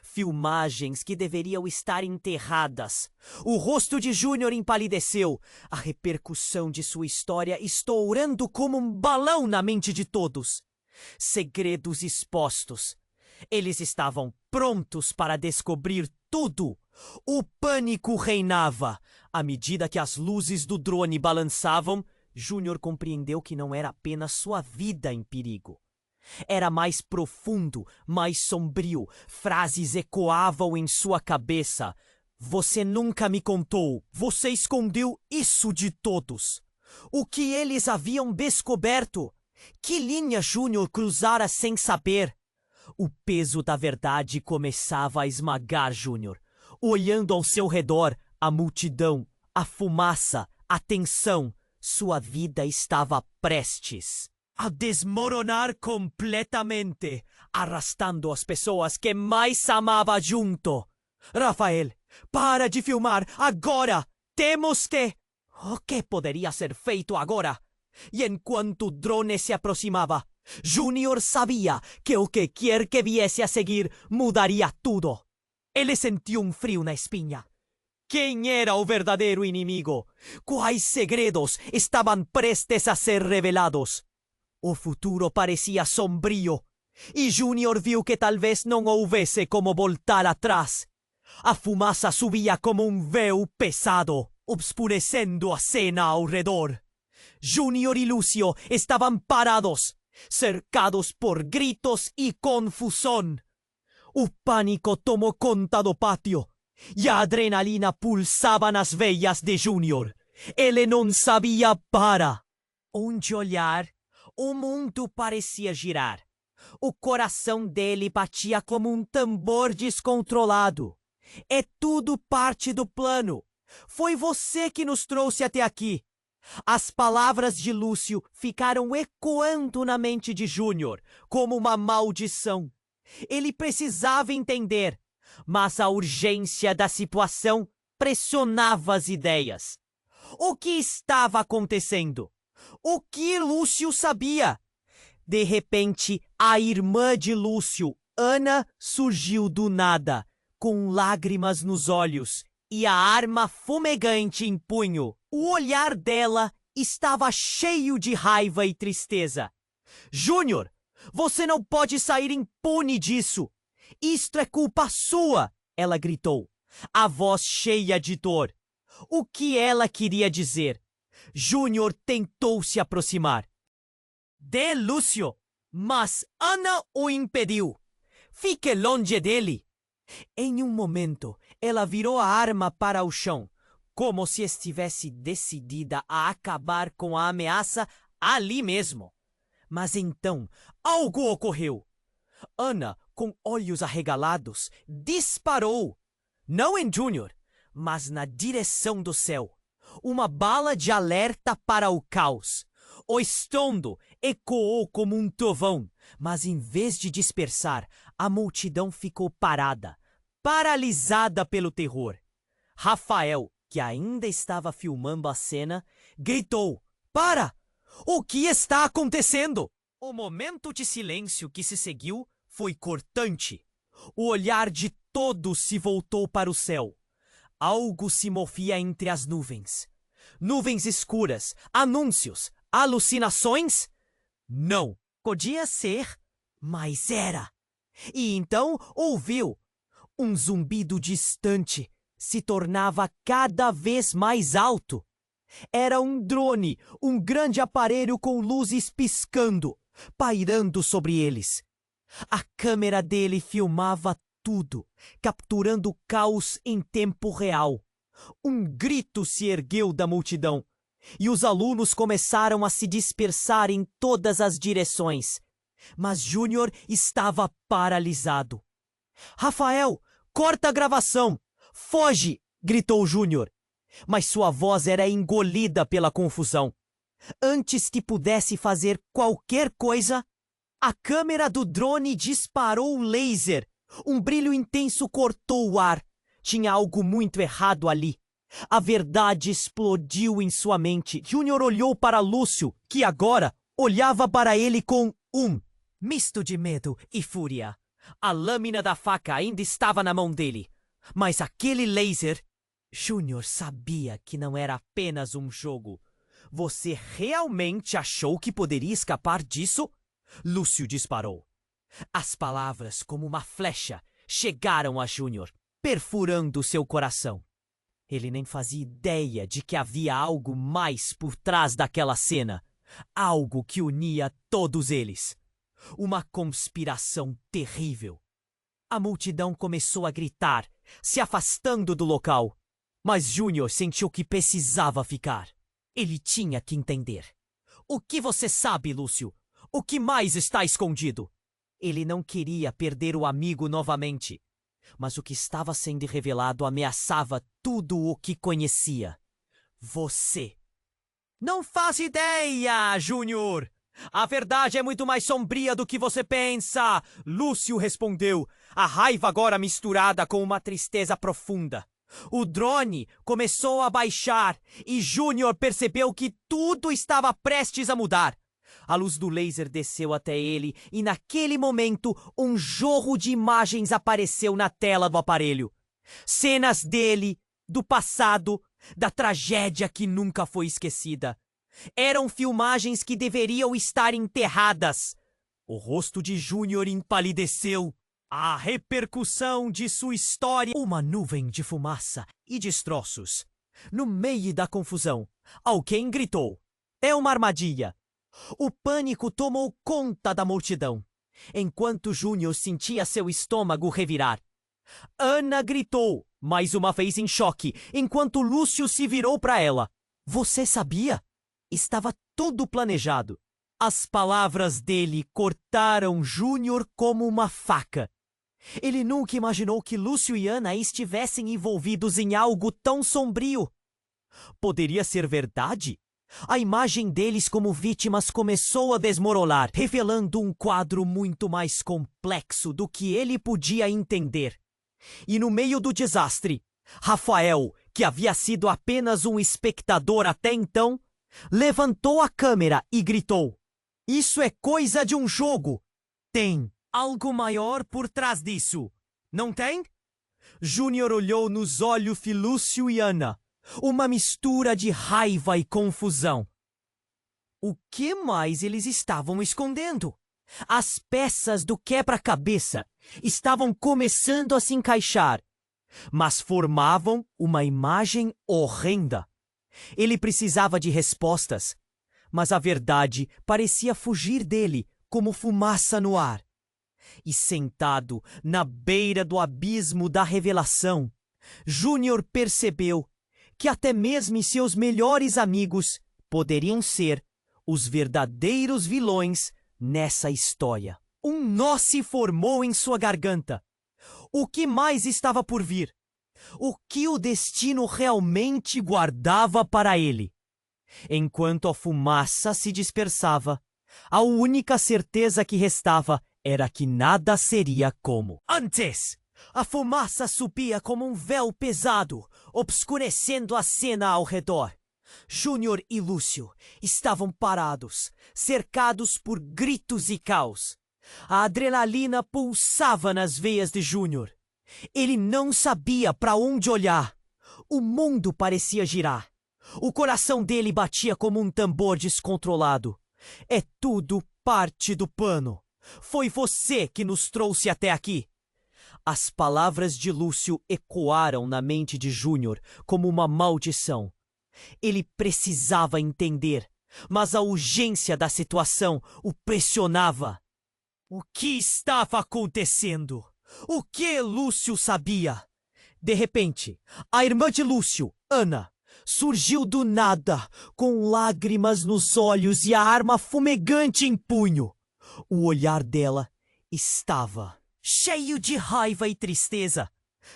Filmagens que deveriam estar enterradas. O rosto de Júnior empalideceu, a repercussão de sua história estourando como um balão na mente de todos. Segredos expostos. Eles estavam prontos para descobrir tudo. O pânico reinava. À medida que as luzes do drone balançavam, Júnior compreendeu que não era apenas sua vida em perigo. Era mais profundo, mais sombrio. Frases ecoavam em sua cabeça. Você nunca me contou. Você escondeu isso de todos. O que eles haviam descoberto? Que linha Júnior cruzara sem saber? O peso da verdade começava a esmagar Júnior. Olhando ao seu redor, a multidão, a fumaça, a tensão, sua vida estava prestes a desmoronar completamente, arrastando as pessoas que mais amava junto. Rafael, para de filmar agora! Temos que... O que poderia ser feito agora? E enquanto o drone se aproximava, Júnior sabia que o que quer que viesse a seguir mudaria tudo. Ele sentiu um frio na espinha. Quem era o verdadeiro inimigo? Quais segredos estavam prestes a ser revelados? O futuro parecia sombrio, e Júnior viu que talvez não houvesse como voltar atrás. A fumaça subia como um véu pesado, obscurecendo a cena ao redor. Júnior e Lúcio estavam parados, cercados por gritos e confusão. O pânico tomou conta do pátio, e a adrenalina pulsava nas veias de Júnior. Ele não sabia para onde olhar. O mundo parecia girar. O coração dele batia como um tambor descontrolado. É tudo parte do plano. Foi você que nos trouxe até aqui. As palavras de Lúcio ficaram ecoando na mente de Júnior como uma maldição. Ele precisava entender, mas a urgência da situação pressionava as ideias. O que estava acontecendo? O que Lúcio sabia? De repente, a irmã de Lúcio, Ana, surgiu do nada, com lágrimas nos olhos e a arma fumegante em punho. O olhar dela estava cheio de raiva e tristeza. Júnior, você não pode sair impune disso. Isto é culpa sua, ela gritou, a voz cheia de dor. O que ela queria dizer? Júnior tentou se aproximar de Lúcio, mas Ana o impediu. Fique longe dele. Em um momento, ela virou a arma para o chão, como se estivesse decidida a acabar com a ameaça ali mesmo. Mas então, algo ocorreu. Ana, com olhos arregalados, disparou. Não em Júnior, mas na direção do céu. Uma bala de alerta para o caos. O estrondo ecoou como um trovão, mas em vez de dispersar, a multidão ficou parada, paralisada pelo terror. Rafael, que ainda estava filmando a cena, gritou: "Para! O que está acontecendo?" O momento de silêncio que se seguiu foi cortante. O olhar de todos se voltou para o céu. Algo se movia entre as nuvens. Nuvens escuras, anúncios, alucinações? Não, podia ser, mas era. E então ouviu. Um zumbido distante se tornava cada vez mais alto. Era um drone, um grande aparelho com luzes piscando, pairando sobre eles. A câmera dele filmava tudo, capturando o caos em tempo real. Um grito se ergueu da multidão, e os alunos começaram a se dispersar em todas as direções. Mas Júnior estava paralisado. "Rafael, corta a gravação! Foge!" gritou Júnior. Mas sua voz era engolida pela confusão. Antes que pudesse fazer qualquer coisa, a câmera do drone disparou um laser. Um brilho intenso cortou o ar. Tinha algo muito errado ali. A verdade explodiu em sua mente. Júnior olhou para Lúcio, que agora olhava para ele com misto de medo e fúria. A lâmina da faca ainda estava na mão dele, mas aquele laser... Júnior sabia que não era apenas um jogo. Você realmente achou que poderia escapar disso? Lúcio disparou. As palavras, como uma flecha, chegaram a Júnior, perfurando seu coração. Ele nem fazia ideia de que havia algo mais por trás daquela cena. Algo que unia todos eles. Uma conspiração terrível. A multidão começou a gritar, se afastando do local. Mas Júnior sentiu que precisava ficar. Ele tinha que entender. O que você sabe, Lúcio? O que mais está escondido? Ele não queria perder o amigo novamente. Mas o que estava sendo revelado ameaçava tudo o que conhecia. Você. Não faz ideia, Júnior! A verdade é muito mais sombria do que você pensa! Lúcio respondeu, a raiva agora misturada com uma tristeza profunda. O drone começou a baixar e Júnior percebeu que tudo estava prestes a mudar. A luz do laser desceu até ele e naquele momento um jorro de imagens apareceu na tela do aparelho. Cenas dele, do passado, da tragédia que nunca foi esquecida. Eram filmagens que deveriam estar enterradas. O rosto de Júnior empalideceu. A repercussão de sua história... Uma nuvem de fumaça e destroços. No meio da confusão, alguém gritou. É uma armadilha. O pânico tomou conta da multidão, enquanto Júnior sentia seu estômago revirar. Ana gritou, mais uma vez em choque, enquanto Lúcio se virou para ela. Você sabia? Estava tudo planejado. As palavras dele cortaram Júnior como uma faca. Ele nunca imaginou que Lúcio e Ana estivessem envolvidos em algo tão sombrio. Poderia ser verdade? A imagem deles como vítimas começou a desmoronar, revelando um quadro muito mais complexo do que ele podia entender. E no meio do desastre, Rafael, que havia sido apenas um espectador até então, levantou a câmera e gritou: Isso é coisa de um jogo! Tem algo maior por trás disso, não tem? Júnior olhou nos olhos de Lúcio e Ana. Uma mistura de raiva e confusão. O que mais eles estavam escondendo? As peças do quebra-cabeça estavam começando a se encaixar, mas formavam uma imagem horrenda. Ele precisava de respostas, mas a verdade parecia fugir dele como fumaça no ar. E sentado na beira do abismo da revelação, Júnior percebeu que até mesmo seus melhores amigos poderiam ser os verdadeiros vilões nessa história. Um nó se formou em sua garganta. O que mais estava por vir? O que o destino realmente guardava para ele? Enquanto a fumaça se dispersava, a única certeza que restava era que nada seria como antes. A fumaça subia como um véu pesado, obscurecendo a cena ao redor. Júnior e Lúcio estavam parados, cercados por gritos e caos. A adrenalina pulsava nas veias de Júnior. Ele não sabia para onde olhar. O mundo parecia girar. O coração dele batia como um tambor descontrolado. É tudo parte do plano. Foi você que nos trouxe até aqui. As palavras de Lúcio ecoaram na mente de Júnior como uma maldição. Ele precisava entender, mas a urgência da situação o pressionava. O que estava acontecendo? O que Lúcio sabia? De repente, a irmã de Lúcio, Ana, surgiu do nada, com lágrimas nos olhos e a arma fumegante em punho. O olhar dela estava cheio de raiva e tristeza.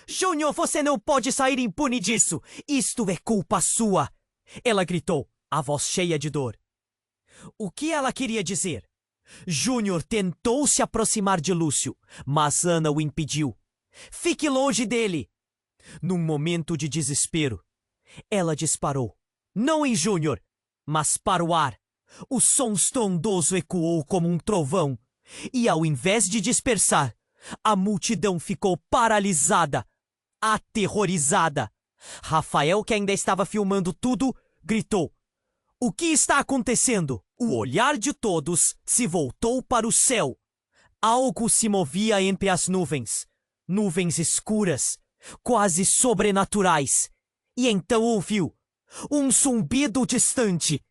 Júnior, você não pode sair impune disso! Isto é culpa sua! Ela gritou, a voz cheia de dor. O que ela queria dizer? Júnior tentou se aproximar de Lúcio, mas Ana o impediu. Fique longe dele! Num momento de desespero, ela disparou. Não em Júnior, mas para o ar. O som estrondoso ecoou como um trovão. E ao invés de dispersar, a multidão ficou paralisada, aterrorizada. Rafael, que ainda estava filmando tudo, gritou: "O que está acontecendo?" O olhar de todos se voltou para o céu. Algo se movia entre as nuvens, nuvens escuras, quase sobrenaturais. E então ouviu um zumbido distante,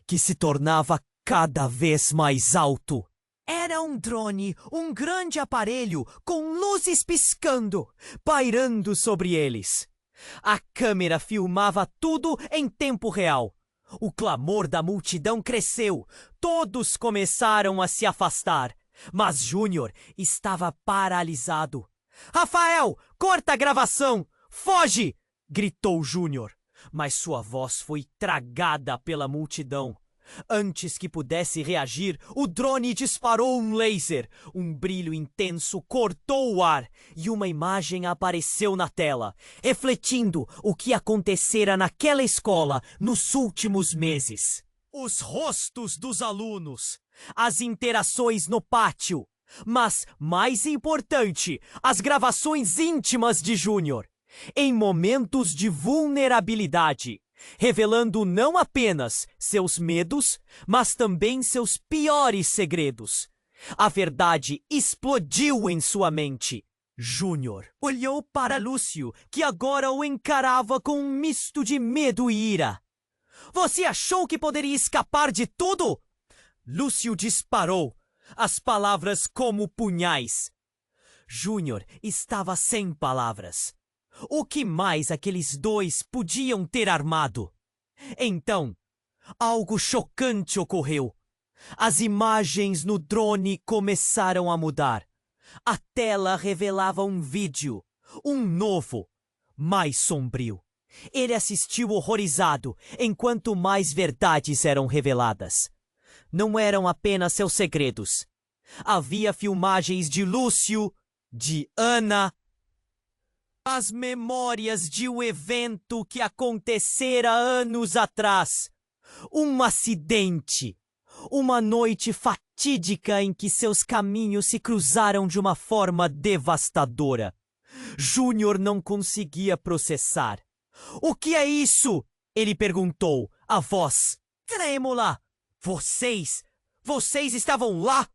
que se tornava cada vez mais alto. Era um drone, um grande aparelho com luzes piscando, pairando sobre eles. A câmera filmava tudo em tempo real. O clamor da multidão cresceu. Todos começaram a se afastar. Mas Júnior estava paralisado. "Rafael, corta a gravação! Foge!" gritou Júnior. Mas sua voz foi tragada pela multidão. Antes que pudesse reagir, o drone disparou um laser. Um brilho intenso cortou o ar e uma imagem apareceu na tela, refletindo o que acontecera naquela escola nos últimos meses. Os rostos dos alunos, as interações no pátio, mas, mais importante, as gravações íntimas de Júnior, em momentos de vulnerabilidade, revelando não apenas seus medos, mas também seus piores segredos. A verdade explodiu em sua mente. Júnior olhou para Lúcio, que agora o encarava com um misto de medo e ira. "Você achou que poderia escapar de tudo?" Lúcio disparou, as palavras como punhais. Júnior estava sem palavras. O que mais aqueles dois podiam ter armado? Então, algo chocante ocorreu. As imagens no drone começaram a mudar. A tela revelava um vídeo, um novo, mais sombrio. Ele assistiu horrorizado, enquanto mais verdades eram reveladas. Não eram apenas seus segredos. Havia filmagens de Lúcio, de Ana, as memórias de um evento que acontecera anos atrás. Um acidente. Uma noite fatídica em que seus caminhos se cruzaram de uma forma devastadora. Júnior não conseguia processar. "O que é isso?" ele perguntou, a voz trêmula. Vocês estavam lá?"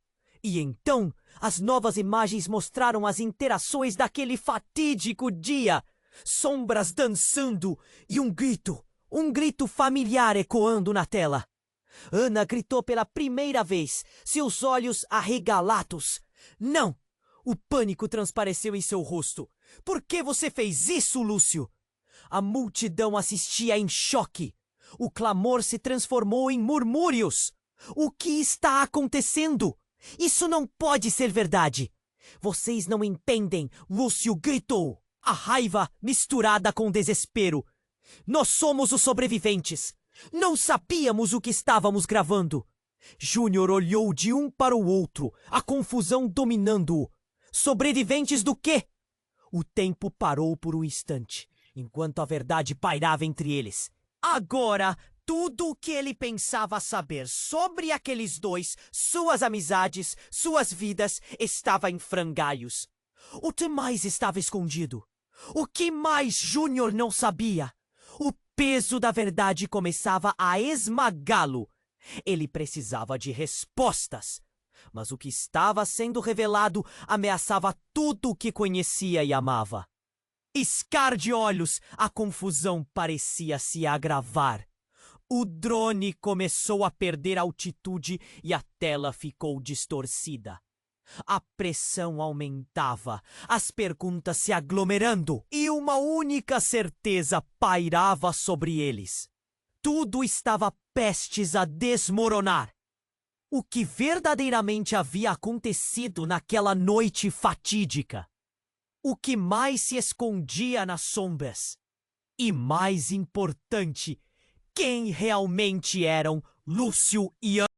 E então as novas imagens mostraram as interações daquele fatídico dia. Sombras dançando e um grito familiar ecoando na tela. Ana gritou pela primeira vez, seus olhos arregalados. "Não!" O pânico transpareceu em seu rosto. "Por que você fez isso, Lúcio?" A multidão assistia em choque. O clamor se transformou em murmúrios. "O que está acontecendo? Isso não pode ser verdade!" "Vocês não entendem!" Lúcio gritou, a raiva misturada com desespero. "Nós somos os sobreviventes! Não sabíamos o que estávamos gravando!" Júnior olhou de um para o outro, a confusão dominando-o. Sobreviventes do quê? O tempo parou por um instante, enquanto a verdade pairava entre eles. Agora, tudo o que ele pensava saber sobre aqueles dois, suas amizades, suas vidas, estava em frangalhos. O que mais estava escondido? O que mais Júnior não sabia? O peso da verdade começava a esmagá-lo. Ele precisava de respostas. Mas o que estava sendo revelado ameaçava tudo o que conhecia e amava. Piscar de olhos, a confusão parecia se agravar. O drone começou a perder altitude e a tela ficou distorcida. A pressão aumentava, as perguntas se aglomerando e uma única certeza pairava sobre eles. Tudo estava prestes a desmoronar. O que verdadeiramente havia acontecido naquela noite fatídica? O que mais se escondia nas sombras? E mais importante, quem realmente eram Lúcio e Ana?